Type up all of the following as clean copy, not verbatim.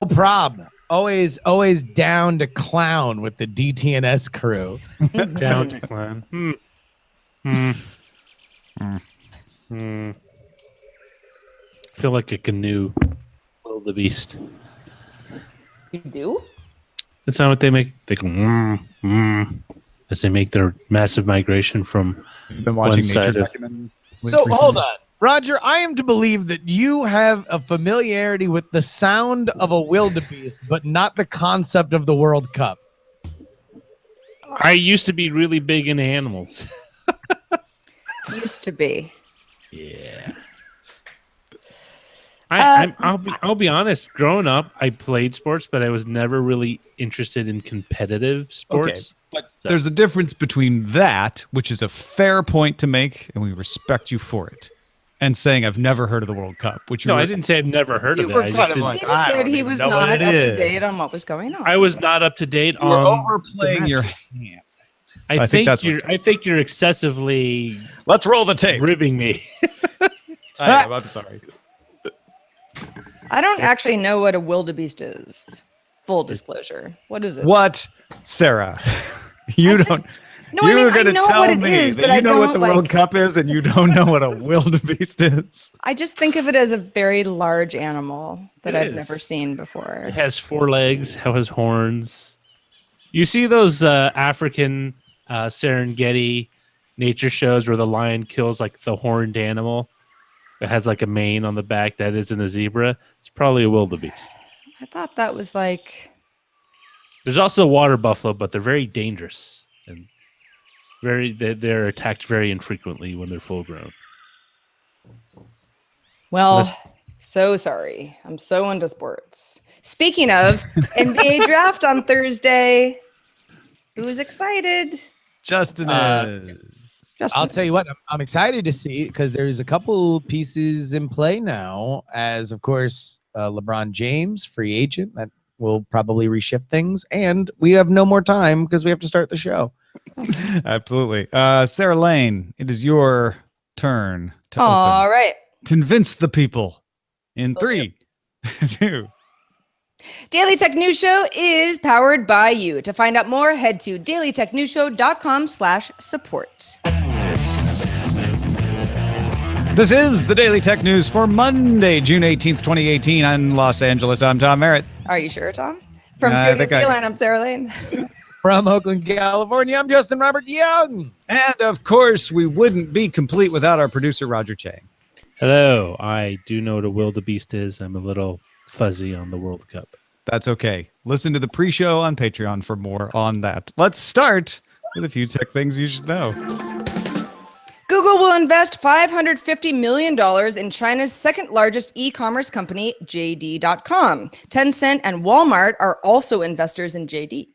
prob. Always down to clown with the DTNS crew. Down to clown. Feel like a canoe. Wildebeest. You do? That's not what they make. They go as they make their massive migration from Been watching one side of. So hold on, Roger. I am to believe that you have a familiarity with the sound of a wildebeest, but not the concept of the World Cup. I used to be really big into animals. Used to be. Yeah. I'll be honest. Growing up, I played sports, but I was never really interested in competitive sports. Okay, but there's a difference between that, which is a fair point to make, and we respect you for it, and saying I've never heard of the World Cup. Which I didn't say I've never heard of it. I just didn't. He just said he was not up to date on what was going on. I was not up to date You're on overplaying your hand. I think you're excessively. Let's roll the tape. Ribbing me. I'm sorry. I don't actually know what a wildebeest is. Full disclosure. What is it? What, Sarah? You don't. No, I mean, I know what it is, but I know what don't, the World Cup is, and you don't know what a wildebeest is. I just think of it as a very large animal that I've never seen before. It has 4 legs. Has horns. You see those African Serengeti nature shows where the lion kills like the horned animal? It has like a mane on the back that isn't a zebra. It's probably a wildebeest. I thought that was like. There's also water buffalo, but they're very dangerous and they're attacked very infrequently when they're full grown. Well, so sorry. I'm so into sports. Speaking of NBA draft on Thursday, who's excited? Justin is. I'll tell you what, I'm excited to see because there's a couple pieces in play now, as of course LeBron James, free agent, that will probably reshift things, and we have no more time because we have to start the show. Absolutely. Sarah Lane, it is your turn to All open. right. Convince the people in 3, 2. Daily Tech News Show is powered by you. To find out more, head to dailytechnewsshow.com/support. This is the Daily Tech News for Monday, June 18th, 2018 in Los Angeles. I'm Tom Merritt. Are you sure, Tom? From Studio Feline, I'm Sarah Lane. From Oakland, California, I'm Justin Robert Young. And of course, we wouldn't be complete without our producer, Roger Chang. Hello. I do know what a wildebeest is. I'm a little fuzzy on the World Cup. That's okay. Listen to the pre-show on Patreon for more on that. Let's start with a few tech things you should know. Google will invest $550 million in China's second largest e-commerce company, JD.com. Tencent and Walmart are also investors in JD.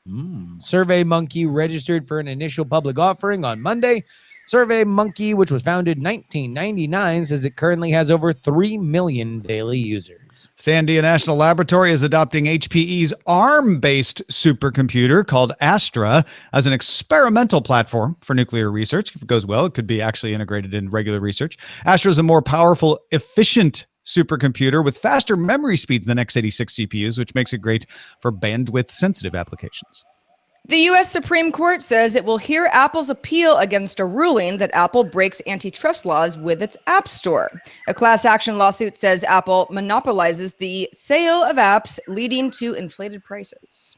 SurveyMonkey registered for an initial public offering on Monday. SurveyMonkey, which was founded in 1999, says it currently has over 3 million daily users. Sandia National Laboratory is adopting HPE's ARM-based supercomputer called Astra as an experimental platform for nuclear research. If it goes well, it could be actually integrated in regular research. Astra is a more powerful, efficient supercomputer with faster memory speeds than x86 CPUs, which makes it great for bandwidth-sensitive applications. The U.S. Supreme Court says it will hear Apple's appeal against a ruling that Apple breaks antitrust laws with its App Store. A class action lawsuit says Apple monopolizes the sale of apps, leading to inflated prices.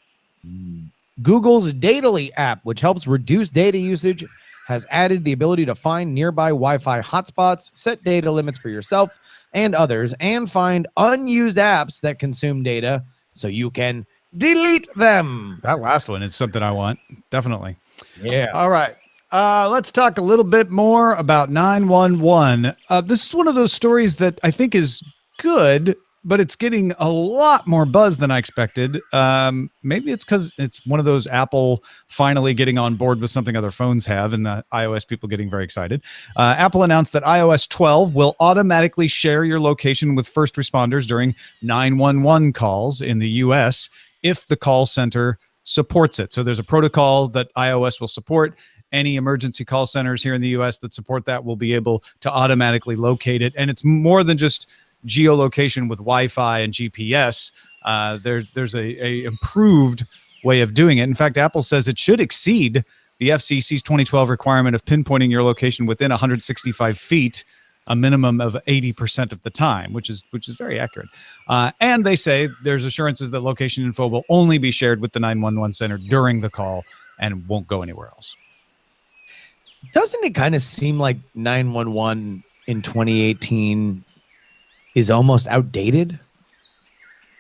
Google's Datally app, which helps reduce data usage, has added the ability to find nearby Wi-Fi hotspots, set data limits for yourself and others, and find unused apps that consume data so you can delete them. That last one is something I want. Definitely. Yeah. All right. Let's talk a little bit more about 911. This is one of those stories that I think is good, but it's getting a lot more buzz than I expected. Maybe it's because it's one of those Apple finally getting on board with something other phones have, and the iOS people getting very excited. Apple announced that iOS 12 will automatically share your location with first responders during 911 calls in the U.S. if the call center supports it. So there's a protocol that iOS will support. Any emergency call centers here in the U.S. that support that will be able to automatically locate it. And it's more than just geolocation with Wi-Fi and GPS. There's a improved way of doing it. In fact, Apple says it should exceed the FCC's 2012 requirement of pinpointing your location within 165 feet, a minimum of 80% of the time, which is very accurate. And they say there's assurances that location info will only be shared with the 911 center during the call and won't go anywhere else. Doesn't it kind of seem like 911 in 2018 is almost outdated?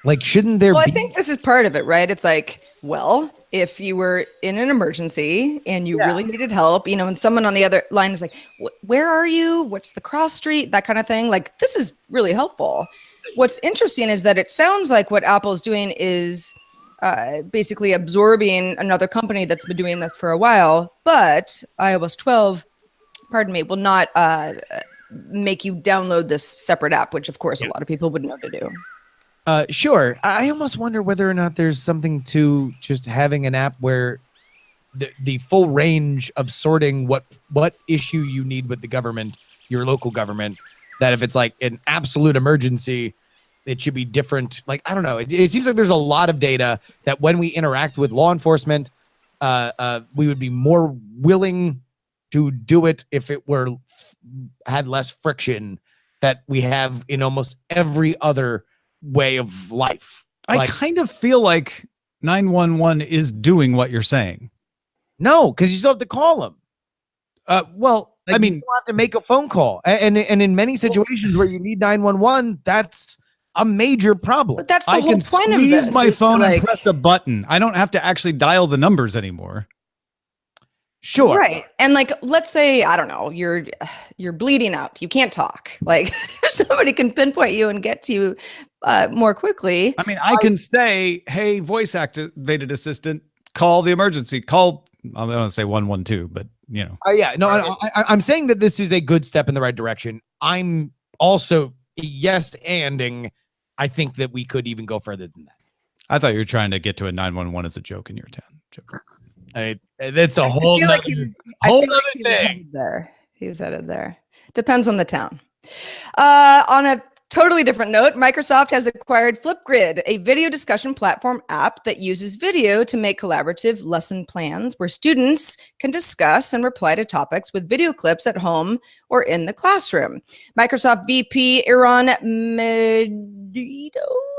Like, shouldn't there be? Well, I think this is part of it, right? It's like, well, if you were in an emergency and you really needed help, and someone on the other line is like, where are you? What's the cross street? That kind of thing. Like, this is really helpful. What's interesting is that it sounds like what Apple's doing is basically absorbing another company that's been doing this for a while, but iOS 12, will not make you download this separate app, which of course a lot of people would know to do. Sure. I almost wonder whether or not there's something to just having an app where the full range of sorting what issue you need with the government, your local government, that if it's like an absolute emergency, it should be different. Like, I don't know. It seems like there's a lot of data that when we interact with law enforcement, we would be more willing to do it if it had less friction that we have in almost every other way of life. I kind of feel like 911 is doing what you're saying. No, because you still have to call them. Well, Like, I mean, you have to make a phone call, and in many situations where you need 911, that's a major problem. But that's the I whole can point of squeeze this. my is to, phone and like, press a button. I don't have to actually dial the numbers anymore. Sure. Right. And like, let's say, I don't know, you're bleeding out. You can't talk. Like, somebody can pinpoint you and get to you more quickly. I mean, I can say, hey, voice activated assistant, call the emergency. Call, I don't want to say 112, but Yeah. No, I'm saying that this is a good step in the right direction. I'm also yes-anding. I think that we could even go further than that. I thought you were trying to get to a 911 as a joke in your town. Joke. That's a whole nother thing. He was headed there. Depends on the town. On a totally different note, Microsoft has acquired Flipgrid, a video discussion platform app that uses video to make collaborative lesson plans where students can discuss and reply to topics with video clips at home or in the classroom. Microsoft VP Iran Medeiros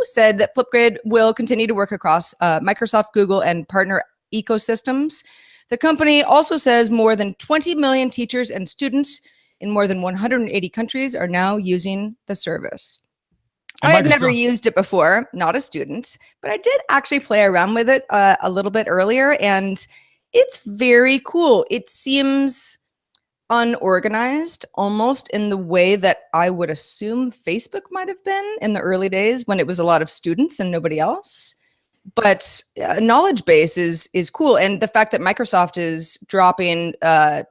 said that Flipgrid will continue to work across Microsoft, Google, and partner ecosystems. The company also says more than 20 million teachers and students in more than 180 countries are now using the service. I had never used it before, not a student, but I did actually play around with it a little bit earlier, and it's very cool. It seems unorganized, almost in the way that I would assume Facebook might have been in the early days when it was a lot of students and nobody else. But knowledge base is cool. And the fact that Microsoft is dropping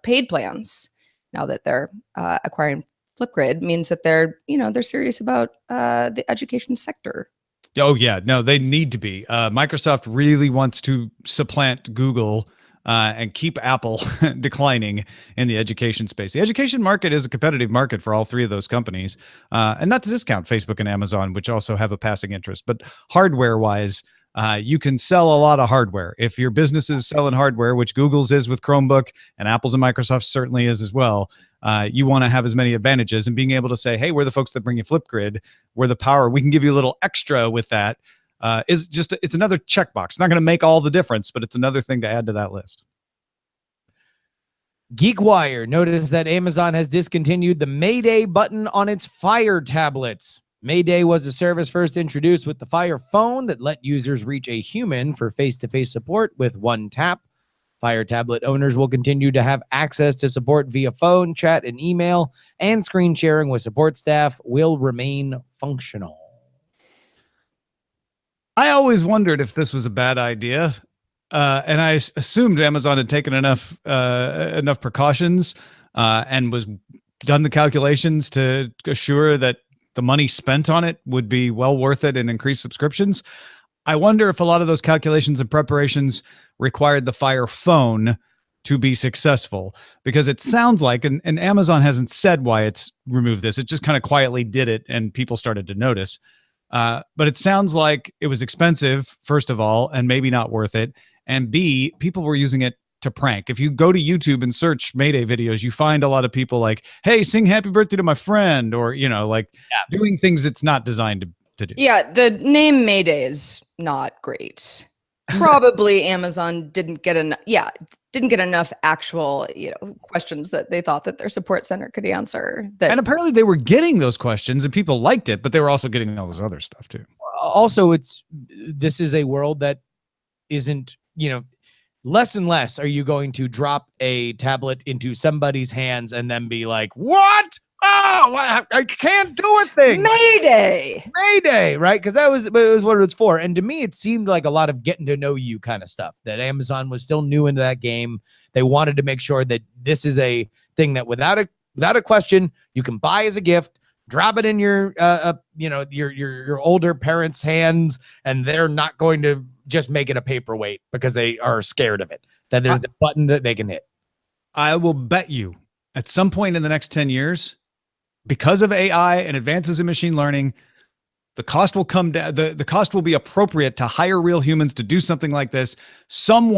paid plans now that they're acquiring Flipgrid means that they're serious about the education sector. Oh, yeah. No, they need to be. Microsoft really wants to supplant Google and keep Apple declining in the education space. The education market is a competitive market for all three of those companies. And not to discount Facebook and Amazon, which also have a passing interest. But hardware-wise, you can sell a lot of hardware. If your business is selling hardware, which Google's is with Chromebook and Apple's and Microsoft certainly is as well, you want to have as many advantages. And being able to say, hey, we're the folks that bring you Flipgrid, we're the power, we can give you a little extra with that, it's another checkbox. It's not going to make all the difference, but it's another thing to add to that list. GeekWire noticed that Amazon has discontinued the Mayday button on its Fire tablets. Mayday was a service first introduced with the Fire phone that let users reach a human for face-to-face support with one tap. Fire tablet owners will continue to have access to support via phone, chat, and email, and screen sharing with support staff will remain functional. I always wondered if this was a bad idea, and I assumed Amazon had taken enough precautions and was done the calculations to assure that the money spent on it would be well worth it and increase subscriptions. I wonder if a lot of those calculations and preparations required the Fire phone to be successful, because it sounds like, and Amazon hasn't said why it's removed this. It just kind of quietly did it and people started to notice. But it sounds like it was expensive, first of all, and maybe not worth it. And B, people were using it to prank. If you go to YouTube and search Mayday videos, you find a lot of people like, hey, sing happy birthday to my friend, or, doing things it's not designed to do. Yeah, the name Mayday is not great. Probably Amazon didn't get enough actual, questions that they thought that their support center could answer. And apparently they were getting those questions and people liked it, but they were also getting all this other stuff too. Also, this is a world that isn't, less and less are you going to drop a tablet into somebody's hands and then be like, what? Oh, I can't do a thing. Mayday, right? Because that was what it was for. And to me, it seemed like a lot of getting to know you kind of stuff, that Amazon was still new into that game. They wanted to make sure that this is a thing that without a question, you can buy as a gift, drop it in your your older parents' hands, and they're not going to just make it a paperweight because they are scared of it, that there's a button that they can hit. I will bet you at some point in the next 10 years, because of AI and advances in machine learning, the cost will come down. The cost will be appropriate to hire real humans to do something like this. Some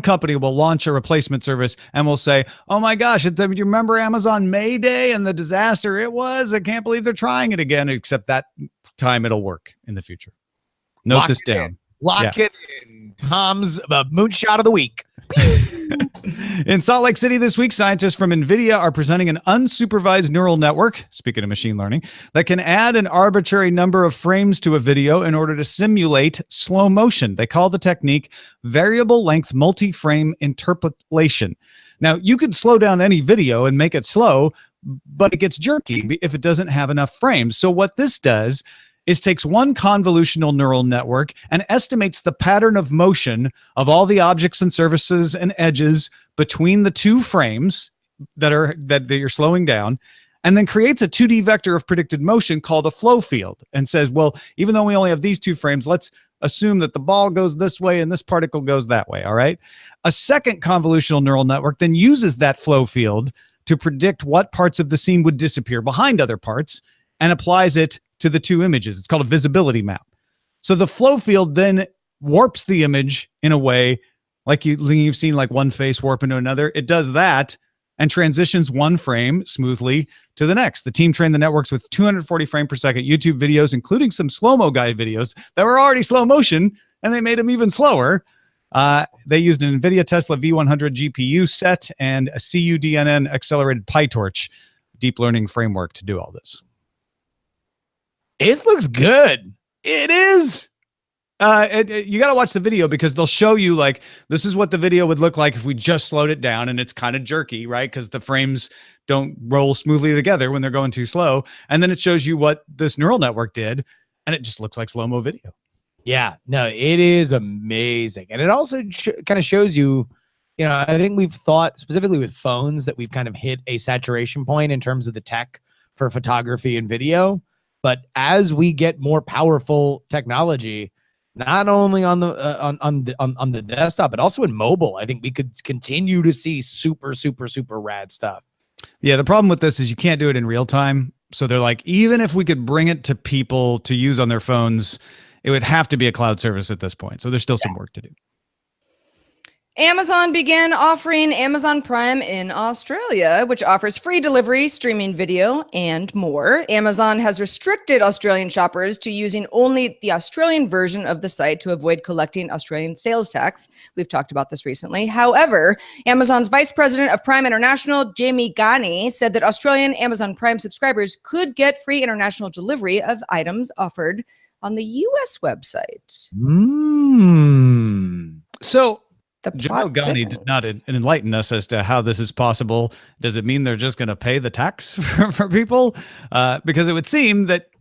company will launch a replacement service and will say, oh my gosh, do you remember Amazon Mayday and the disaster it was? I can't believe they're trying it again, except that time it'll work in the future. Note this down. Lock it in. Tom's moonshot of the week. In Salt Lake City this week, scientists from NVIDIA are presenting an unsupervised neural network, speaking of machine learning, that can add an arbitrary number of frames to a video in order to simulate slow motion. They call the technique variable length multi-frame interpolation. Now, you could slow down any video and make it slow, but it gets jerky if it doesn't have enough frames. So what this does is takes one convolutional neural network and estimates the pattern of motion of all the objects and surfaces and edges between the two frames that you're slowing down, and then creates a 2D vector of predicted motion called a flow field, and says, well, even though we only have these two frames, let's assume that the ball goes this way and this particle goes that way, all right? A second convolutional neural network then uses that flow field to predict what parts of the scene would disappear behind other parts and applies it to the two images. It's called a visibility map. So the flow field then warps the image in a way like you've seen like one face warp into another. It does that and transitions one frame smoothly to the next. The team trained the networks with 240 frame per second YouTube videos, including some slow-mo guide videos that were already slow motion, and they made them even slower. They used an NVIDIA Tesla V100 GPU set and a CUDNN accelerated PyTorch deep learning framework to do all this. It looks good. It is. You got to watch the video because they'll show you like, this is what the video would look like if we just slowed it down, and it's kind of jerky, right? Because the frames don't roll smoothly together when they're going too slow. And then it shows you what this neural network did, and it just looks like slow-mo video. Yeah, no, it is amazing. And it also kind of shows you, I think we've thought specifically with phones that we've kind of hit a saturation point in terms of the tech for photography and video. But as we get more powerful technology, not only on the desktop, but also in mobile, I think we could continue to see super, super, super rad stuff. Yeah, the problem with this is you can't do it in real time. So they're like, even if we could bring it to people to use on their phones, it would have to be a cloud service at this point. So there's still some work to do. Amazon began offering Amazon Prime in Australia, which offers free delivery, streaming video, and more. Amazon has restricted Australian shoppers to using only the Australian version of the site to avoid collecting Australian sales tax. We've talked about this recently. However, Amazon's Vice President of Prime International, Jamie Ghani, said that Australian Amazon Prime subscribers could get free international delivery of items offered on the U.S. website. So Joe Ghani did not enlighten us as to how this is possible. Does it mean they're just going to pay the tax for people? Because it would seem that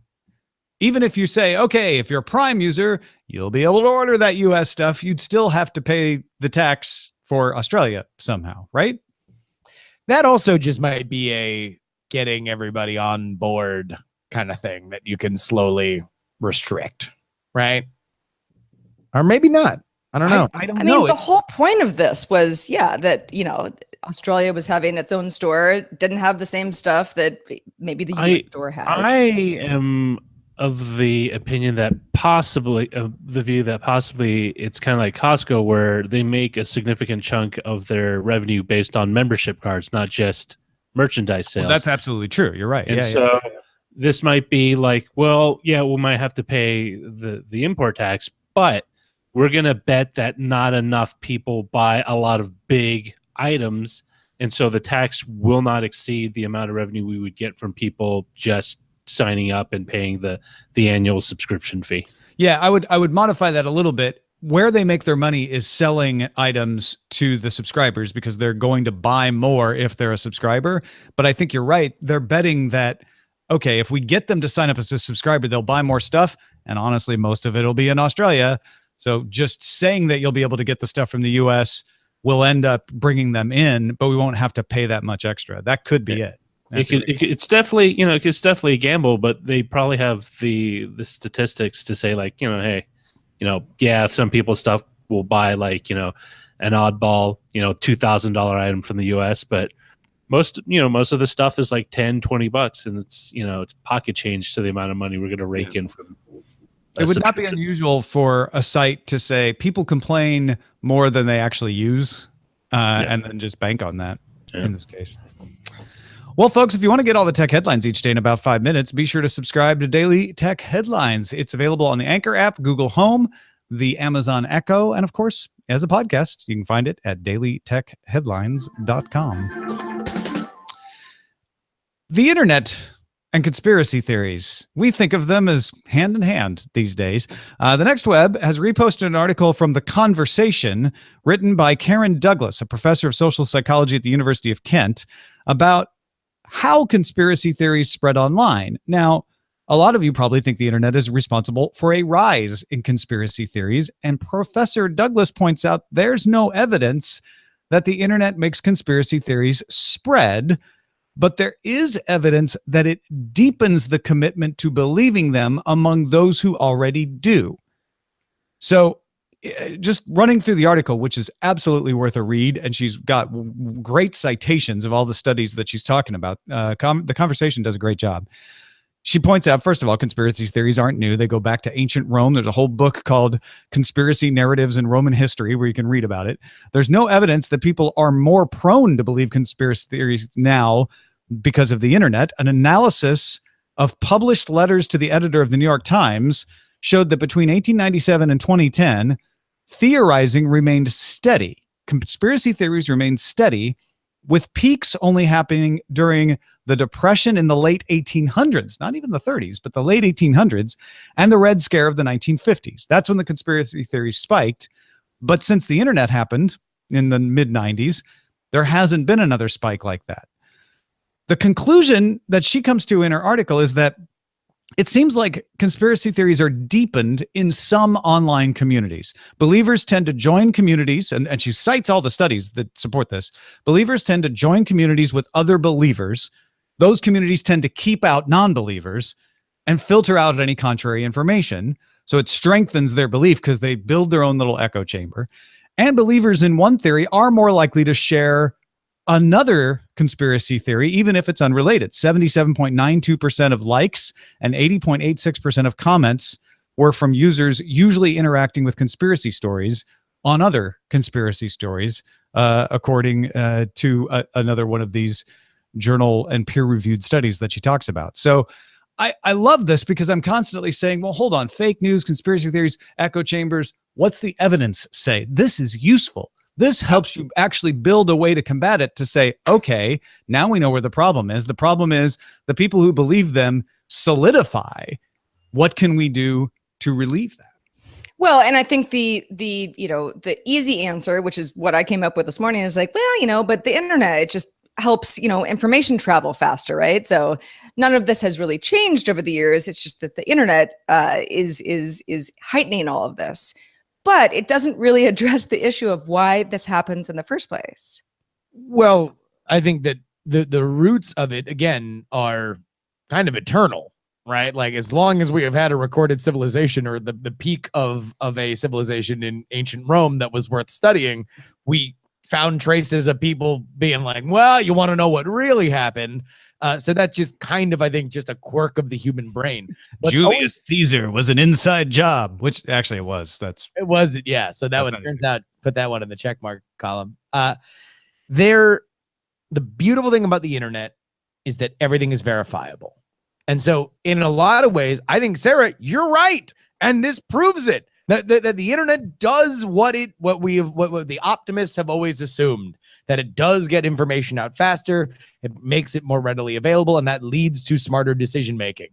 even if you say, okay, if you're a Prime user, you'll be able to order that US stuff, you'd still have to pay the tax for Australia somehow, right? That also just might be a getting everybody on board kind of thing that you can slowly restrict, right? Or maybe not. I don't know. I mean, the whole point of this was, that, Australia was having its own store, didn't have the same stuff that maybe the US store had. I am of the opinion that possibly, the view that possibly it's kind of like Costco, where they make a significant chunk of their revenue based on membership cards, not just merchandise sales. Well, that's absolutely true. You're right. And so this might be like, well, yeah, we might have to pay the import tax, but we're going to bet that not enough people buy a lot of big items. And so the tax will not exceed the amount of revenue we would get from people just signing up and paying the annual subscription fee. Yeah, I would modify that a little bit. Where they make their money is selling items to the subscribers because they're going to buy more if they're a subscriber. But I think you're right. They're betting that, okay, if we get them to sign up as a subscriber, they'll buy more stuff. And honestly, most of it will be in Australia. So just saying that you'll be able to get the stuff from the US will end up bringing them in, but we won't have to pay that much extra. That could be it. It's definitely, it's definitely a gamble, but they probably have the statistics to say like, hey, yeah, some people's stuff will buy like, an oddball, $2,000 item from the US, but most of the stuff is like $10-$20 and it's pocket change to the amount of money we're going to rake in from. It would not be unusual for a site to say people complain more than they actually use, and then just bank on that in this case. Well, folks, if you want to get all the tech headlines each day in about 5 minutes, be sure to subscribe to Daily Tech Headlines. It's available on the Anchor app, Google Home, the Amazon Echo, and of course, as a podcast. You can find it at dailytechheadlines.com. The internet and conspiracy theories. We think of them as hand in hand these days. The Next Web has reposted an article from The Conversation written by Karen Douglas, a professor of social psychology at the University of Kent, about how conspiracy theories spread online. Now, a lot of you probably think the internet is responsible for a rise in conspiracy theories, and Professor Douglas points out there's no evidence that the internet makes conspiracy theories spread, but there is evidence that it deepens the commitment to believing them among those who already do. So just running through the article, which is absolutely worth a read, and she's got great citations of all the studies that she's talking about. The Conversation does a great job. She points out, first of all, conspiracy theories aren't new. They go back to ancient Rome. There's a whole book called Conspiracy Narratives in Roman History where you can read about it. There's no evidence that people are more prone to believe conspiracy theories now because of the internet. An analysis of published letters to the editor of the New York Times showed that between 1897 and 2010, theorizing remained steady. Conspiracy theories remained steady, with peaks only happening during the Depression in the late 1800s, not even the 30s, but the late 1800s, and the Red Scare of the 1950s. That's when the conspiracy theories spiked. But since the internet happened in the mid-90s, there hasn't been another spike like that. The conclusion that she comes to in her article is that it seems like conspiracy theories are deepened in some online communities. Believers tend to join communities, and she cites all the studies that support this. Believers tend to join communities with other believers. Those communities tend to keep out non-believers and filter out any contrary information. So it strengthens their belief because they build their own little echo chamber. And believers in one theory are more likely to share another conspiracy theory, even if it's unrelated. 77.92% of likes and 80.86% of comments were from users usually interacting with conspiracy stories on other conspiracy stories, according to another one of these journal and peer-reviewed studies that she talks about. So I love this because I'm constantly saying, well, hold on, fake news, conspiracy theories, echo chambers. What's the evidence say? This is useful. This helps you actually build a way to combat it, to say, okay, now we know where the problem is. The problem is the people who believe them solidify. What can we do to relieve that? Well, and I think the easy answer, which is what I came up with this morning, is like, well, but the internet, it just helps, information travel faster, right? So none of this has really changed over the years. It's just that the internet is heightening all of this. But it doesn't really address the issue of why this happens in the first place. Well, I think that the roots of it, again, are kind of eternal, right? Like, as long as we have had a recorded civilization, or the peak of a civilization in ancient Rome that was worth studying, we found traces of people being like, well, you want to know what really happened. So that's just kind of, I think, just a quirk of the human brain. Julius Caesar was an inside job, which actually it was. It was, yeah. So that one turns out, put that one in the check mark column. The beautiful thing about the internet is that everything is verifiable. And so in a lot of ways, I think, Sarah, you're right. And this proves it. That the internet does what the optimists have always assumed, that it does get information out faster, it makes it more readily available, and that leads to smarter decision making.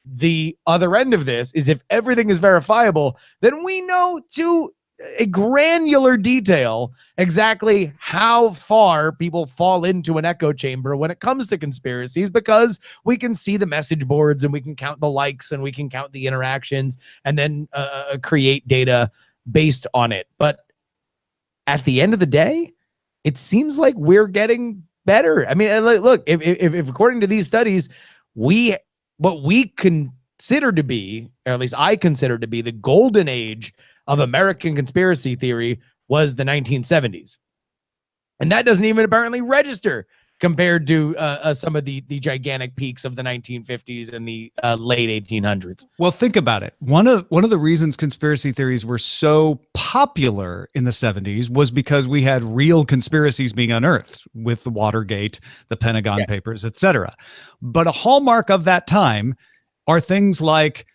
The other end of this is, if everything is verifiable, then we know to a granular detail exactly how far people fall into an echo chamber when it comes to conspiracies, because we can see the message boards and we can count the likes and we can count the interactions and then create data based on it. But at the end of the day, it seems like we're getting better. I mean, look, if according to these studies, what we consider to be, or at least I consider to be, the golden age of American conspiracy theory was the 1970s. And that doesn't even apparently register compared to some of the gigantic peaks of the 1950s and the late 1800s. Well, think about it. One of the reasons conspiracy theories were so popular in the 70s was because we had real conspiracies being unearthed with the Watergate, the Pentagon Papers, etc. But a hallmark of that time are things like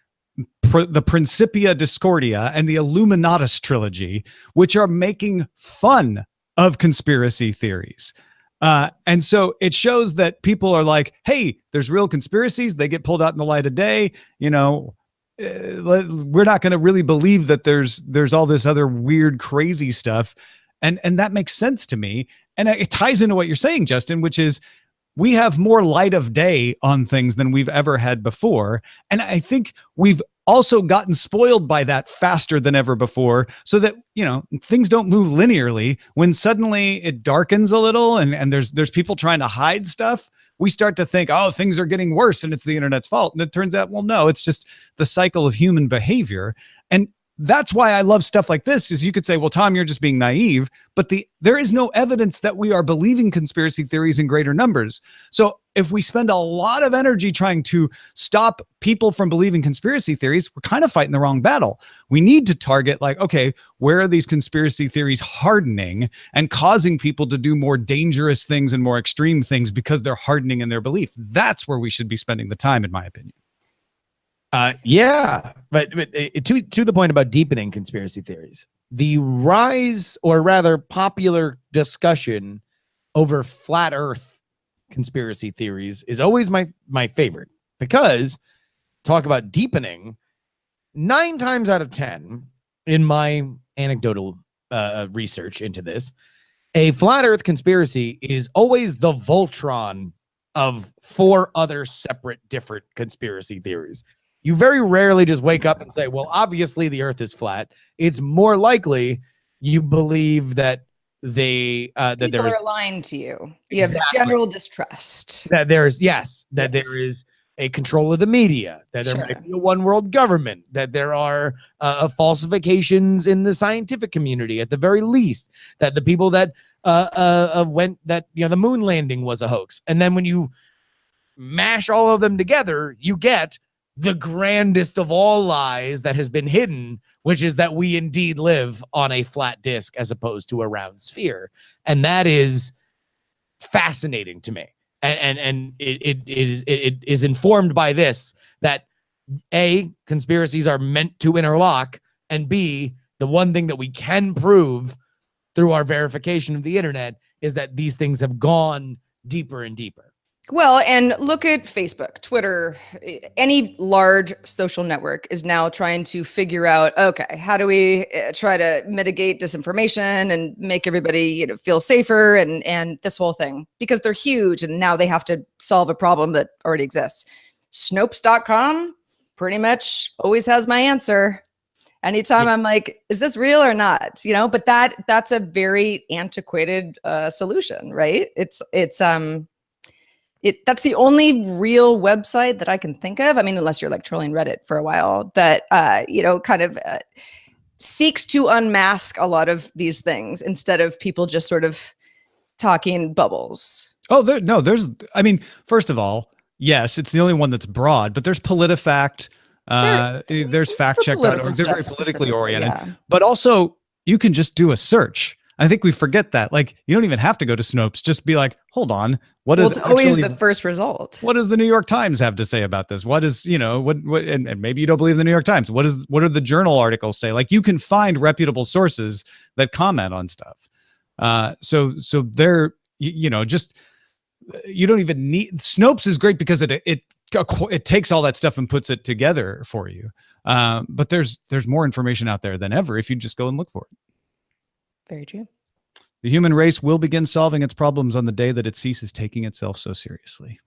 the Principia Discordia and the Illuminatus trilogy, which are making fun of conspiracy theories. And so it shows that people are like, hey, there's real conspiracies. They get pulled out in the light of day. You know, we're not going to really believe that there's all this other weird, crazy stuff. And that makes sense to me. And it ties into what you're saying, Justin, which is, we have more light of day on things than we've ever had before. And I think we've also gotten spoiled by that faster than ever before, so that, you know, things don't move linearly. When suddenly it darkens a little and there's people trying to hide stuff, we start to think, oh, things are getting worse and it's the internet's fault. And it turns out, well, no, it's just the cycle of human behavior. And that's why I love stuff like this. Is you could say, well, Tom, you're just being naive, but there is no evidence that we are believing conspiracy theories in greater numbers. So if we spend a lot of energy trying to stop people from believing conspiracy theories, we're kind of fighting the wrong battle. We need to target, like, okay, where are these conspiracy theories hardening and causing people to do more dangerous things and more extreme things because they're hardening in their belief? That's where we should be spending the time, in my opinion. Yeah, but to the point about deepening conspiracy theories, the rise, or rather popular discussion over flat Earth conspiracy theories, is always my favorite, because talk about deepening, 9 times out of 10 in my anecdotal research into this, a flat Earth conspiracy is always the Voltron of 4 other separate, different conspiracy theories. You very rarely just wake up and say, well, obviously the Earth is flat. It's more likely you believe that that people there is are lying to you. You have general distrust. That there is, there is a control of the media, that there might be a one world government, that there are falsifications in the scientific community at the very least, that the people that went, that, you know, the moon landing was a hoax. And then when you mash all of them together, you get the grandest of all lies that has been hidden, which is that we indeed live on a flat disk as opposed to a round sphere. And that is fascinating to me. And it is informed by this, that A, conspiracies are meant to interlock, and B, the one thing that we can prove through our verification of the internet is that these things have gone deeper and deeper. Well, and look at Facebook, Twitter, any large social network is now trying to figure out, okay, how do we try to mitigate disinformation and make everybody, you know, feel safer, and this whole thing, because they're huge and now they have to solve a problem that already exists. Snopes.com pretty much always has my answer. Anytime I'm like, is this real or not? You know, but that's a very antiquated solution, right? That's the only real website that I can think of. I mean, unless you're like trolling Reddit for a while, that, you know, kind of seeks to unmask a lot of these things instead of people just sort of talking bubbles. Oh, there's, I mean, first of all, yes, it's the only one that's broad, but there's PolitiFact, there's factcheck.org. They're very politically oriented, but also you can just do a search. I think we forget that. Like, you don't even have to go to Snopes. Just be like, hold on. It's always the first result. What does the New York Times have to say about this? What is, and maybe you don't believe the New York Times. What do the journal articles say? Like, you can find reputable sources that comment on stuff. So they're, just, you don't even need, Snopes is great because it takes all that stuff and puts it together for you. But there's more information out there than ever if you just go and look for it. Very true. The human race will begin solving its problems on the day that it ceases taking itself so seriously.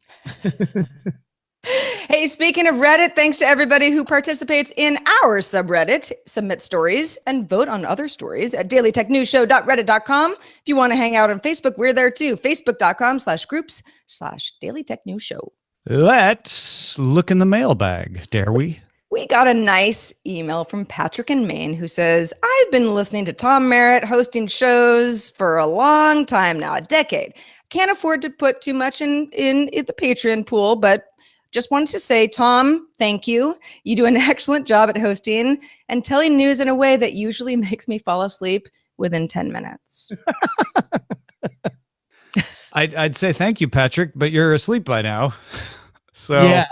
Hey, speaking of Reddit, thanks to everybody who participates in our subreddit, submit stories, and vote on other stories at dailytechnewsshow.reddit.com. If you want to hang out on Facebook, we're there too. Facebook.com/groups/dailytechnewsshow. Let's look in the mailbag, dare we? We got a nice email from Patrick in Maine who says, I've been listening to Tom Merritt hosting shows for a long time now, a decade. Can't afford to put too much in the Patreon pool, but just wanted to say, Tom, thank you. You do an excellent job at hosting and telling news in a way that usually makes me fall asleep within 10 minutes. I'd say thank you, Patrick, but you're asleep by now. So yeah.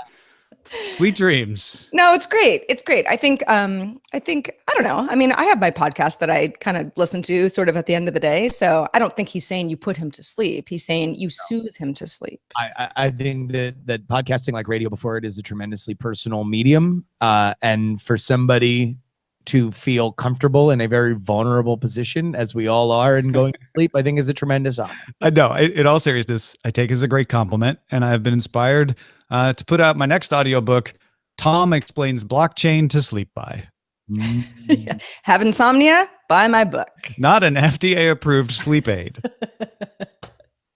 Sweet dreams. No, it's great. It's great. I think, I don't know. I mean, I have my podcast that I kind of listen to sort of at the end of the day. So I don't think he's saying you put him to sleep. He's saying you soothe him to sleep. I think that podcasting, like radio before it, is a tremendously personal medium. And for somebody to feel comfortable in a very vulnerable position, as we all are, in going to sleep, I think is a tremendous honor. I know. In all seriousness, I take it as a great compliment, and I have been inspired to put out my next audiobook, Tom Explains Blockchain to Sleep By. Yeah. Have insomnia? Buy my book. Not an FDA-approved sleep aid.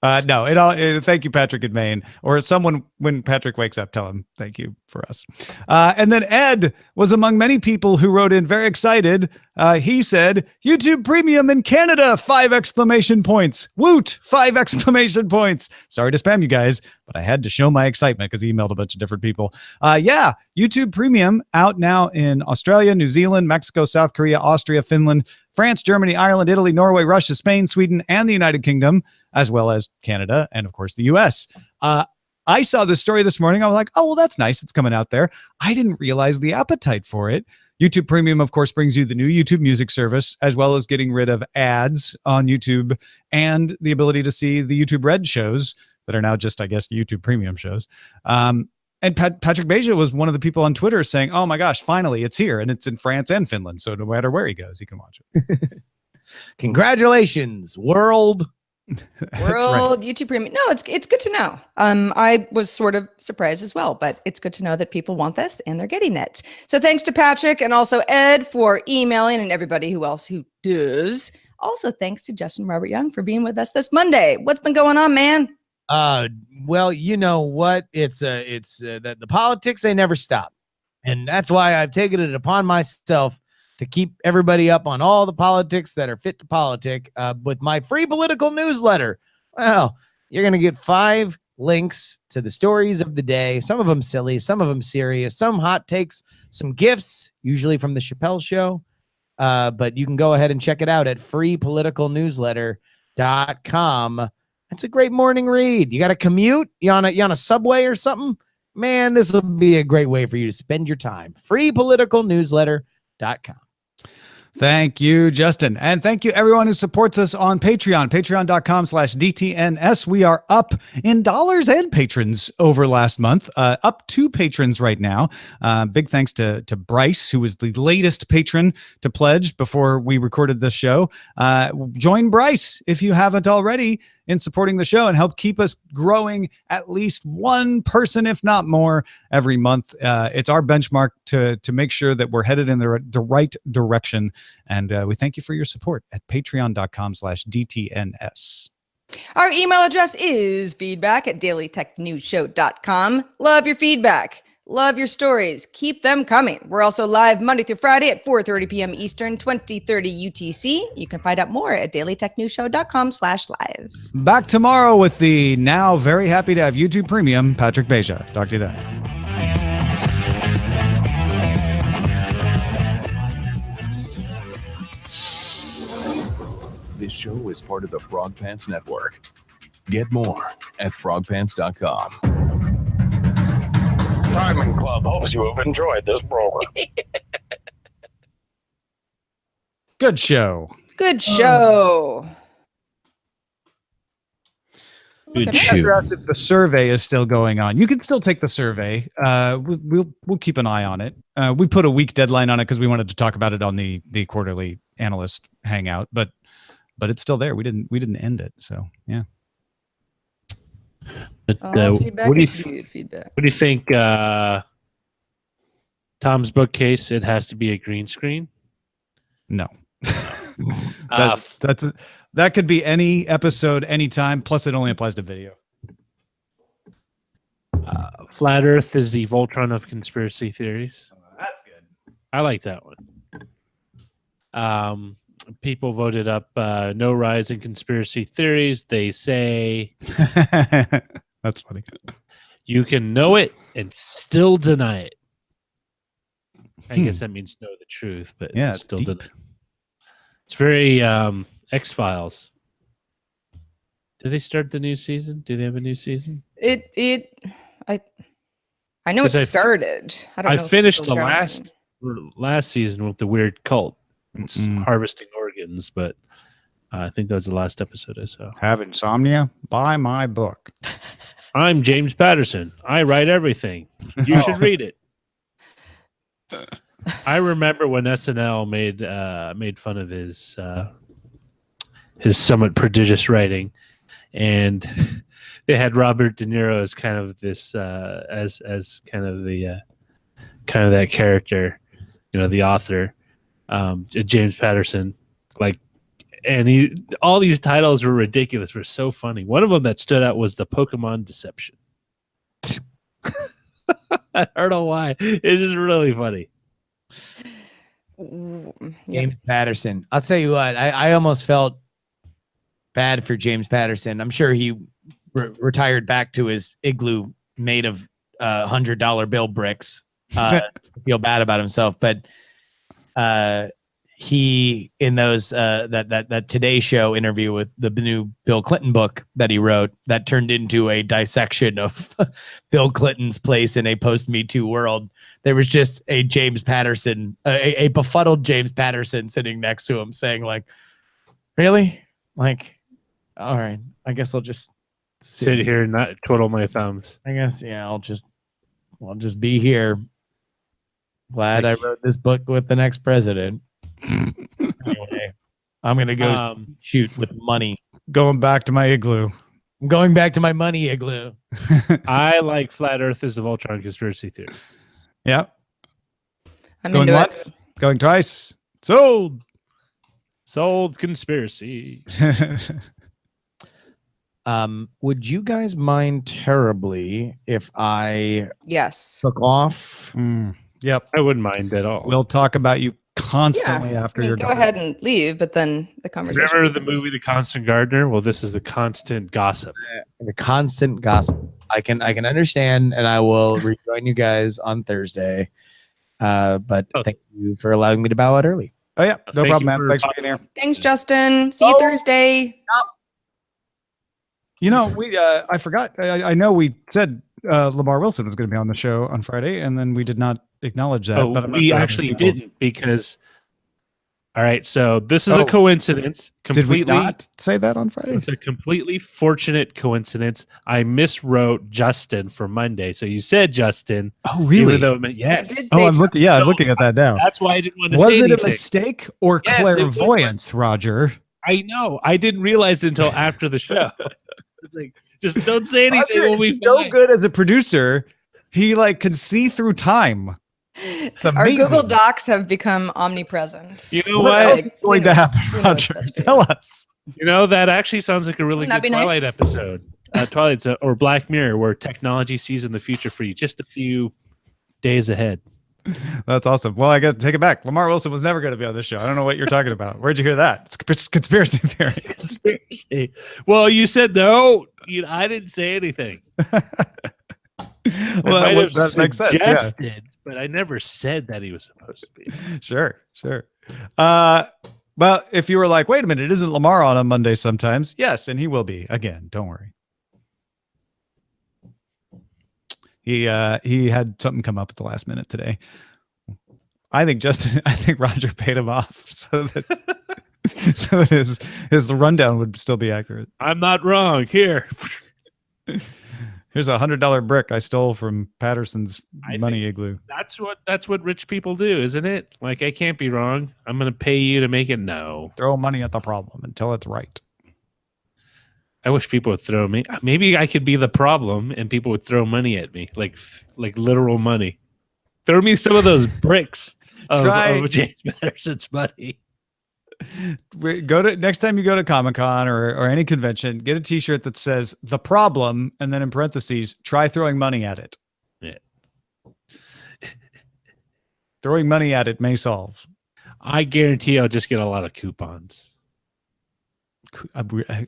No, thank you, Patrick in Maine. Or someone, when Patrick wakes up, tell him thank you for us. And then Ed was among many people who wrote in very excited. He said, YouTube Premium in Canada, 5 exclamation points. Woot, 5 exclamation points. Sorry to spam you guys, but I had to show my excitement because he emailed a bunch of different people. Yeah, YouTube Premium out now in Australia, New Zealand, Mexico, South Korea, Austria, Finland, France, Germany, Ireland, Italy, Norway, Russia, Spain, Sweden, and the United Kingdom, as well as Canada and, of course, the U.S. I saw this story this morning. I was like, oh, well, that's nice. It's coming out there. I didn't realize the appetite for it. YouTube Premium, of course, brings you the new YouTube music service, as well as getting rid of ads on YouTube and the ability to see the YouTube Red shows that are now just, I guess, YouTube Premium shows. And Patrick Beja was one of the people on Twitter saying, oh my gosh, finally it's here. And it's in France and Finland. So no matter where he goes, he can watch it. Congratulations, world. World right. YouTube Premium. No, it's good to know. I was sort of surprised as well, but it's good to know that people want this and they're getting it. So thanks to Patrick and also Ed for emailing and everybody who does. Also, thanks to Justin Robert Young for being with us this Monday. What's been going on, man? Well, you know what? It's that the politics, they never stop. And that's why I've taken it upon myself to keep everybody up on all the politics that are fit to politic with my free political newsletter. Well, you're going to get 5 links to the stories of the day. Some of them silly, some of them serious, some hot takes, some gifts, usually from the Chappelle Show. But you can go ahead and check it out at freepoliticalnewsletter.com. It's a great morning read. You got to commute? You on a subway or something? Man, this will be a great way for you to spend your time. freepoliticalnewsletter.com. Thank you, Justin. And thank you everyone who supports us on Patreon, patreon.com/DTNS. We are up in dollars and patrons over last month, up 2 patrons right now. Big thanks to Bryce, who was the latest patron to pledge before we recorded this show. Join Bryce if you haven't already in supporting the show and help keep us growing at least 1 person, if not more, every month. It's our benchmark to make sure that we're headed in the right direction. And we thank you for your support at patreon.com/DTNS. Our email address is feedback@dailytechnewsshow.com. Love your feedback. Love your stories. Keep them coming. We're also live Monday through Friday at 4:30 p.m. Eastern, 2030 UTC. You can find out more at dailytechnewsshow.com/live. Back tomorrow with the now very happy to have YouTube Premium, Patrick Beja. Talk to you then. This show is part of the Frog Pants Network. Get more at frogpants.com. Diamond Club hopes you have enjoyed this program. Good show. Good show. Good Look at show. us. Ask if the survey is still going on. You can still take the survey. We'll keep an eye on it. We put a week deadline on it because we wanted to talk about it on the quarterly analyst hangout, but it's still there. We didn't end it. So yeah. But, Feedback what do you is good feedback. what do you think? Tom's bookcase. It has to be a green screen. No. Uh, That could be any episode, anytime. Plus, it only applies to video. Flat Earth is the Voltron of conspiracy theories. That's good. I like that one. People voted up no rise in conspiracy theories. They say That's funny. you can know it and still deny it. I guess that means know the truth, but Yeah, it's still deep. deny. It's very X-Files. Did they start the new season? Do they have a new season? I know it 'Cause started. I don't I know if it's finished still the going. last season with the weird cult. It's Mm-mm. harvesting organs, but I think that was the last episode I saw. Have insomnia? Buy my book. I'm James Patterson. I write everything. You should read it. I remember when SNL made fun of his somewhat prodigious writing, and they had Robert De Niro as kind of this as kind of the kind of that character, the author, James Patterson, and all these titles were ridiculous, were so funny. One of them that stood out was the Pokemon Deception. I don't know why. It's just really funny. Yep. James Patterson. I'll tell you what, I almost felt bad for James Patterson. I'm sure he retired back to his igloo made of $100 bill bricks. Feel bad about himself, but he in those that Today Show interview with the new Bill Clinton book that he wrote that turned into a dissection of Bill Clinton's place in a post Me Too world. There was just a James Patterson, a befuddled James Patterson sitting next to him saying like, really? Like, all right, I guess I'll just Sit here and not twiddle my thumbs. I guess, yeah, I'll just be here. Glad I wrote this book with the next president. Anyway, I'm going to go shoot with money. Going back to my igloo. I'm going back to my money igloo. I like Flat Earth as the Voltron conspiracy theory. Yep. I'm Going into once, it. going twice. Sold. Sold conspiracy. Would you guys mind terribly if I Yes. took off? Yep. I wouldn't mind at all. We'll talk about you constantly after you're go gone. ahead and leave, but then the conversation. Remember the begins. movie The Constant Gardener? Well, this is the constant gossip. The constant gossip. I can understand, and I will rejoin you guys on Thursday. But thank you for allowing me to bow out early. Oh yeah, no Thank problem, you man. for- Thanks for being here. Thanks, Justin. See you Thursday. You know, I forgot. I know we said Lamar Wilson was going to be on the show on Friday, and then we did not acknowledge that. Oh, but I'm not we sure how many actually people- didn't because. All right, so this is Oh. a coincidence. Did Completely, we not say that on Friday? It's a completely fortunate coincidence. I miswrote Justin for Monday, so you said Justin. Oh, Even though it meant yes. I did Oh, say I'm looking. Yeah, I'm So, looking at that now. That's why I didn't want to Was say it a anything. mistake or Yes, it was clairvoyance, Roger? I know. I didn't realize it until after the show. It's like, just don't say anything. Roger We'll be is so fine. good as a producer. He can see through time. Our amazing. Google Docs have become omnipresent. You know What what? else is going to happen, Who knows Roger? best for you? Tell us. You know, that actually sounds like a really Wouldn't that good be nice? Twilight episode. Twilight or Black Mirror, where technology sees in the future for you. Just a few days ahead. That's awesome. Well, I guess take it back. Lamar Wilson was never going to be on this show. I don't know what you're talking about. Where'd you hear that? It's conspiracy theory. Conspiracy. Well, you said no. I didn't say anything. Well, that makes sense. Yeah. But I never said that he was supposed to be. Sure. Well, if you were like, wait a minute, isn't Lamar on Monday sometimes? Yes, and he will be again. Don't worry. He had something come up at the last minute today. I think Roger paid him off so that his rundown would still be accurate. I'm not wrong. Here's $100 brick I stole from Patterson's money igloo. That's what rich people do, isn't it? Like, I can't be wrong. I'm going to pay you to make it. No. Throw money at the problem until it's right. I wish people would throw me. Maybe I could be the problem and people would throw money at me, like literal money. Throw me some of those bricks of James Patterson's money. Next time you go to Comic-Con or any convention, get a t-shirt that says the problem and then in parentheses, try throwing money at it. Yeah. Throwing money at it may solve. I guarantee I'll just get a lot of coupons.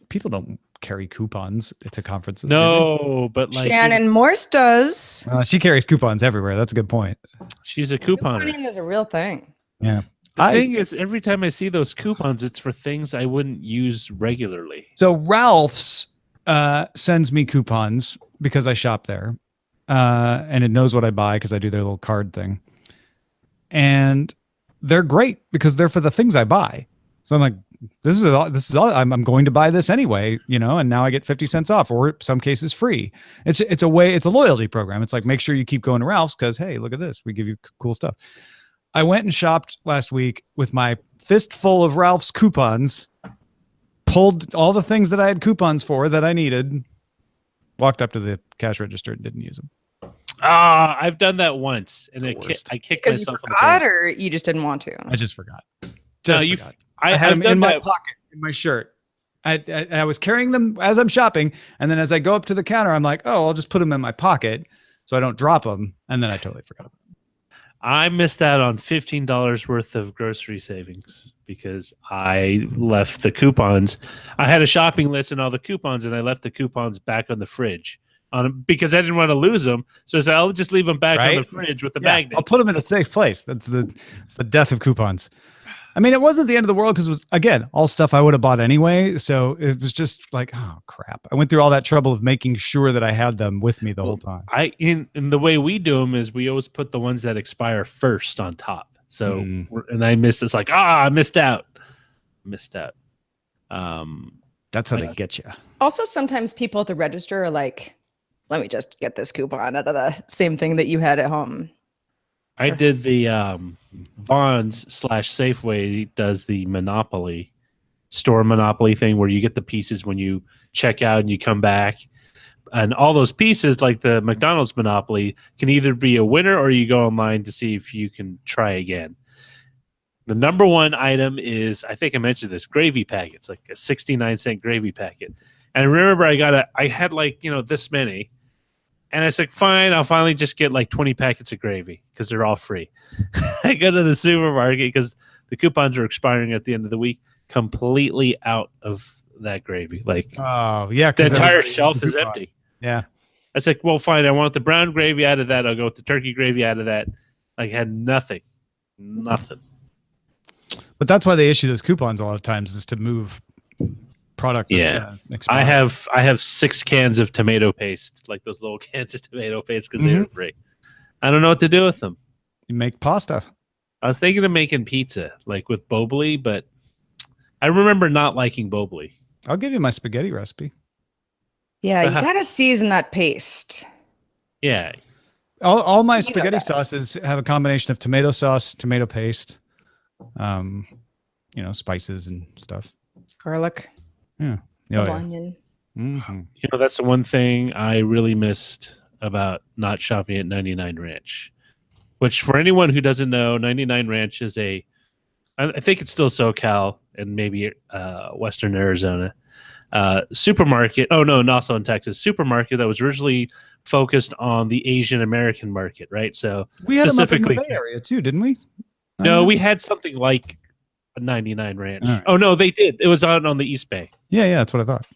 People don't carry coupons to conferences. No, but like Shannon Morse does. She carries coupons everywhere. That's a good point. She's a couponer. Couponing is a real thing. Yeah. The thing is, every time I see those coupons, it's for things I wouldn't use regularly. So Ralph's sends me coupons because I shop there, and it knows what I buy because I do their little card thing. And they're great because they're for the things I buy. So I'm like, this is all. I'm going to buy this anyway, and now I get 50 cents off, or some cases free. It's a loyalty program. It's like, make sure you keep going to Ralph's because, hey, look at this. We give you cool stuff. I went and shopped last week with my fistful of Ralph's coupons, pulled all the things that I had coupons for that I needed, walked up to the cash register and didn't use them. I've done that once, and I kicked Because you myself forgot, in the or you just didn't want to. I just forgot. forgot. I had I've them in my that. pocket, in my shirt. I was carrying them as I'm shopping, and then as I go up to the counter, I'm like, oh, I'll just put them in my pocket so I don't drop them, and then I totally forgot about them. I missed out on $15 worth of grocery savings because I left the coupons. I had a shopping list and all the coupons, and I left the coupons back on the fridge because I didn't want to lose them. So I said, I'll just leave them back on the fridge with the magnet. I'll put them in a safe place. It's the death of coupons. I mean, it wasn't the end of the world because it was, again, all stuff I would have bought anyway. So it was just like, oh, crap. I went through all that trouble of making sure that I had them with me the whole time. In the way we do them is we always put the ones that expire first on top. So, and I missed, it's like, I missed out. That's how they get you. Also, sometimes people at the register are like, let me just get this coupon out of the same thing that you had at home. I did the Vons/Safeway does the store monopoly thing where you get the pieces when you check out and you come back. And all those pieces, like the McDonald's Monopoly, can either be a winner or you go online to see if you can try again. The number one item is, I think I mentioned this, gravy packets, like a 69-cent gravy packet. And I remember I had like, this many. And I said, fine, I'll finally just get like 20 packets of gravy because they're all free. I go to the supermarket because the coupons are expiring at the end of the week, completely out of that gravy. Like, oh, yeah, the entire shelf is empty. Yeah. I said, well, fine, I want the brown gravy out of that. I'll go with the turkey gravy out of that. Like, I had nothing. But that's why they issue those coupons a lot of times, is to move product. I have 6 cans of tomato paste, like those little cans of tomato paste, because they're free. I don't know what to do with them. You make pasta. I was thinking of making pizza, like with Boboli, but I remember not liking Boboli. I'll give you my spaghetti recipe. Yeah, you gotta season that paste. Yeah. All my spaghetti sauces have a combination of tomato sauce, tomato paste, spices and stuff. Garlic. Yeah. Onion. Mm-hmm. That's the one thing I really missed about not shopping at 99 Ranch, which, for anyone who doesn't know, 99 Ranch is I think it's still SoCal and maybe Western Arizona. supermarket. Oh no, and also in Texas, supermarket that was originally focused on the Asian American market, right? So We had them up in the specifically, Bay Area too, didn't we? no, we had something like a 99 Ranch. All right. Oh no, they did. It was on the East Bay. Yeah, that's what I thought.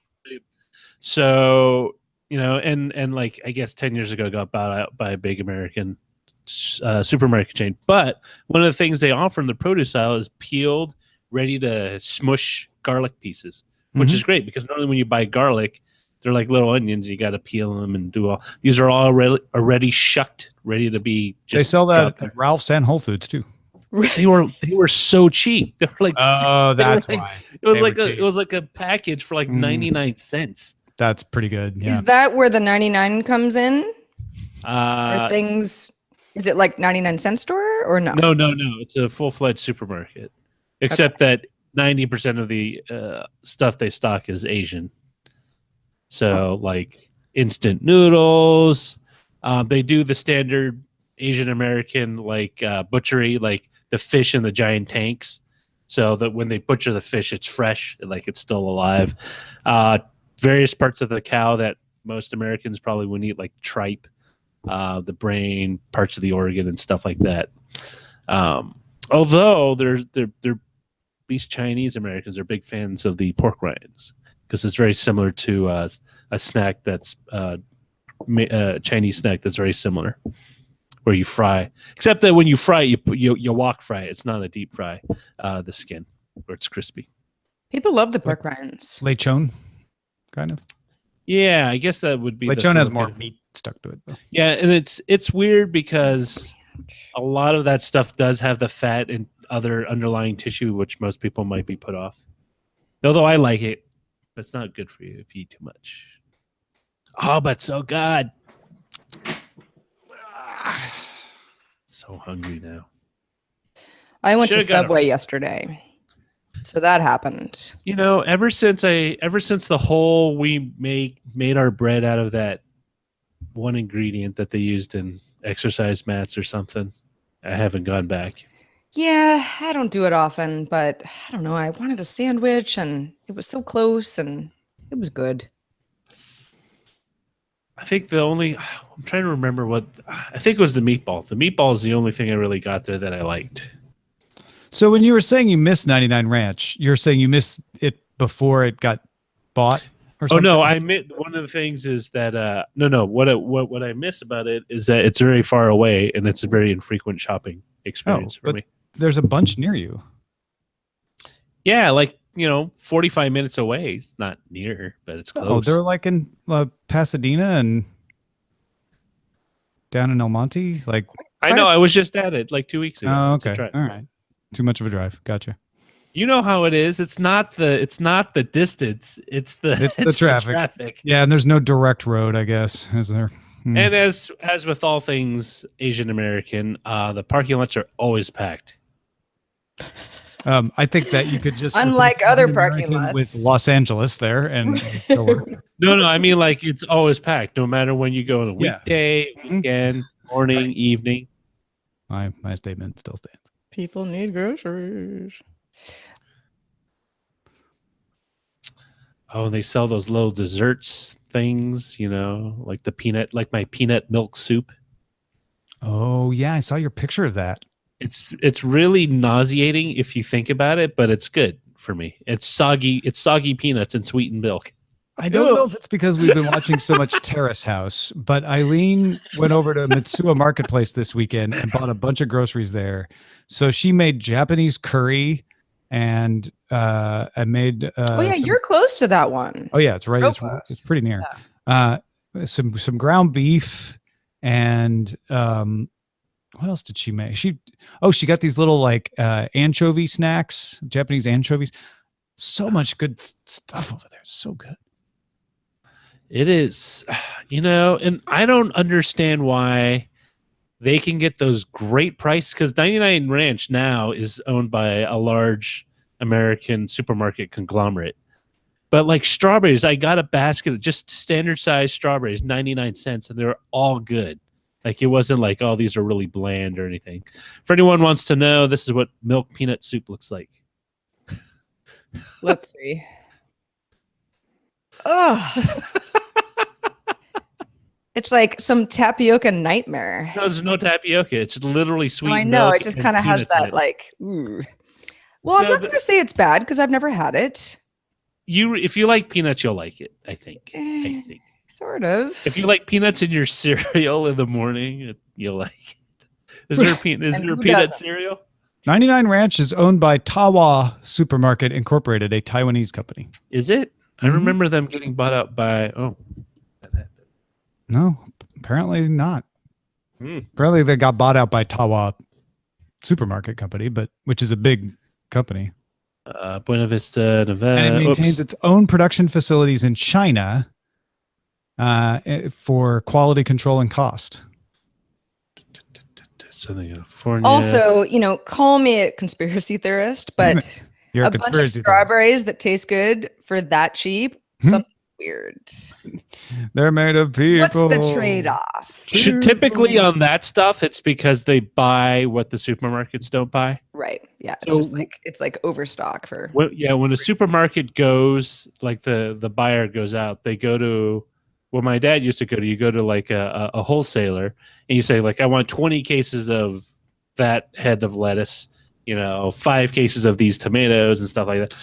So and like I guess 10 years ago got bought out by a big American supermarket chain. But one of the things they offer in the produce aisle is peeled, ready to smush garlic pieces, which is great because normally when you buy garlic, they're like little onions. You got to peel them and do all. These are all already shucked, ready to be. They sell that at Ralph's and Whole Foods too. They were so cheap. They were like, oh, that's why it was like a package for like 99 cents. That's pretty good. Yeah. Is that where the 99 comes in? Or things? Is it like 99-cent store or no? No. It's a full-fledged supermarket, except that 90% of the stuff they stock is Asian. So like instant noodles. They do the standard Asian American like butchery, like the fish in the giant tanks, so that when they butcher the fish, it's fresh, like it's still alive. Various parts of the cow that most Americans probably wouldn't eat, like tripe, the brain, parts of the organ, and stuff like that. Although these Chinese Americans are big fans of the pork rinds because it's very similar to a snack that's a Chinese snack that's very similar, where you fry. Except that when you fry, you wok fry. It's not a deep fry. The skin, where it's crispy. People love the pork rinds. Lechon, kind of. Yeah, I guess that would be. Lechon has more meat stuck to it, though. Yeah, and it's weird because a lot of that stuff does have the fat and other underlying tissue, which most people might be put off. Although I like it, but it's not good for you if you eat too much. Oh, but so good. So hungry now. I went to Subway yesterday, so that happened. Ever since the whole we made our bread out of that one ingredient that they used in exercise mats or something, I haven't gone back. Yeah, I don't do it often, but I don't know. I wanted a sandwich, and it was so close, and it was good. I think I'm trying to remember what, I think it was the meatball. The meatball is the only thing I really got there that I liked. So when you were saying you missed 99 Ranch, you're saying you missed it before it got bought or something? Oh, no, I admit one of the things is that, what I miss about it is that it's very far away and it's a very infrequent shopping experience for me. There's a bunch near you. Yeah, like, 45 minutes away. It's not near, but it's close. Oh, they're like in Pasadena and down in El Monte. Like, I know. I was just at it like 2 weeks ago. Oh, okay. All right. Too much of a drive. Gotcha. You know how it is. It's not the distance. It's the traffic. Yeah, and there's no direct road, I guess, is there? And as with all things Asian American, the parking lots are always packed. I think that you could just unlike other parking lots with Los Angeles there and still work. No, I mean like it's always packed, no matter when you go on a weekday, weekend, morning, evening. My statement still stands. People need groceries. Oh, they sell those little desserts things, like my peanut milk soup. Oh yeah, I saw your picture of that. It's really nauseating if you think about it, but it's good for me. It's soggy peanuts and sweetened milk. I don't know if it's because we've been watching so much Terrace House, but Eileen went over to Mitsuya Marketplace this weekend and bought a bunch of groceries there. So she made Japanese curry and I made you're close to that one. Oh yeah, it's right. It's pretty near. Yeah. Some ground beef and what else did she make? She got these little like anchovy snacks, Japanese anchovies. So much good stuff over there. So good. It is, and I don't understand why they can get those great prices, because 99 Ranch now is owned by a large American supermarket conglomerate. But like strawberries, I got a basket of just standard size strawberries, 99 cents, and they're all good. Like it wasn't like, oh, these are really bland or anything. If anyone wants to know, this is what milk peanut soup looks like. Let's see. Ugh. It's like some tapioca nightmare. No, there's no tapioca. It's literally sweet Oh, I milk. know. It just and kind of has peanuts in that it. like. Ooh. Well, I'm So not going to say it's bad because I've never had it. if you like peanuts, you'll like it. I think. Eh, sort of. If you like peanuts in your cereal in the morning, you'll like it. Is there a And who peanut doesn't? cereal? 99 Ranch is owned by Tawa Supermarket Incorporated, a Taiwanese company. Is it? I Mhm. remember them getting bought out by. Oh, No, apparently not. Hmm. Apparently they got bought out by Tawa Supermarket Company, which is a big company. Buena Vista, Nevada. And it maintains Oops. its own production facilities in China for quality control and cost. Southern California. Also, call me a conspiracy theorist, but You're a bunch of conspiracy theorist. strawberries that taste good for that cheap, something weird. They're made of people. What's the trade-off? Typically on that stuff, it's because they buy what the supermarkets don't buy. Right. Yeah. It's So- just it's like overstock for. When a supermarket goes, like the buyer goes out, they go to. Well, my dad used to go to. You go to like a wholesaler, and you say like, I want 20 cases of that head of lettuce, 5 cases of these tomatoes and stuff like that.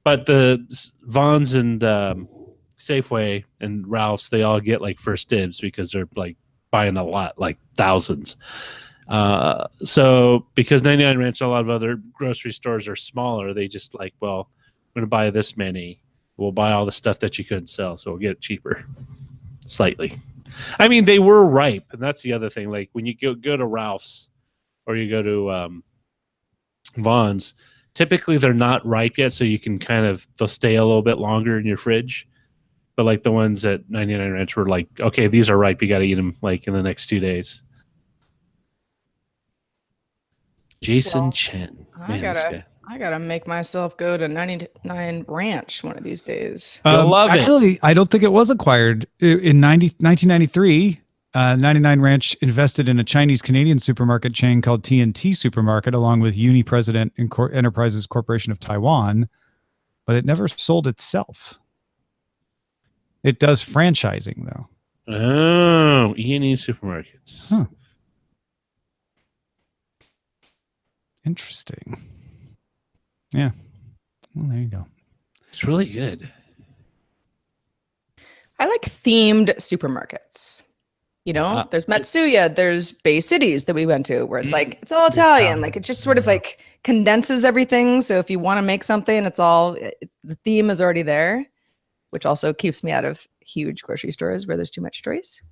But the Vons and Safeway and Ralph's, they all get like first dibs because they're like buying a lot, like thousands. So because 99 Ranch and a lot of other grocery stores are smaller, they just like, well, I'm going to buy this many. We'll buy all the stuff that you couldn't sell, so we'll get it cheaper, slightly. I mean, they were ripe, and that's the other thing. Like when you go to Ralph's or you go to Vons, typically they're not ripe yet, so you can they'll stay a little bit longer in your fridge. But like the ones at 99 Ranch were like, okay, these are ripe. You got to eat them like in the next 2 days. Jason Well, Chen. I gotta make myself go to 99 Ranch one of these days. You'll love it. Actually, I don't think it was acquired. In 1993, 99 Ranch invested in a Chinese-Canadian supermarket chain called TNT Supermarket, along with Uni President Enterprises Corporation of Taiwan, but it never sold itself. It does franchising, though. Oh, E&E supermarkets. Huh. Interesting. Yeah. Well, there you go. It's really good. I like themed supermarkets. There's Matsuya, there's Bay Cities that we went to where it's like, it's all Italian. Like it just sort of like condenses everything. So if you want to make something, the theme is already there, which also keeps me out of huge grocery stores where there's too much choice.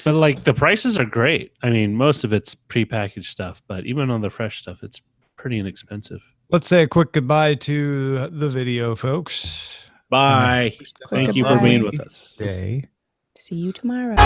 But like the prices are great. I mean, most of it's prepackaged stuff, but even on the fresh stuff, it's pretty inexpensive. Let's say a quick goodbye to the video, folks. Bye. Thank you for being with us. Day. See you tomorrow.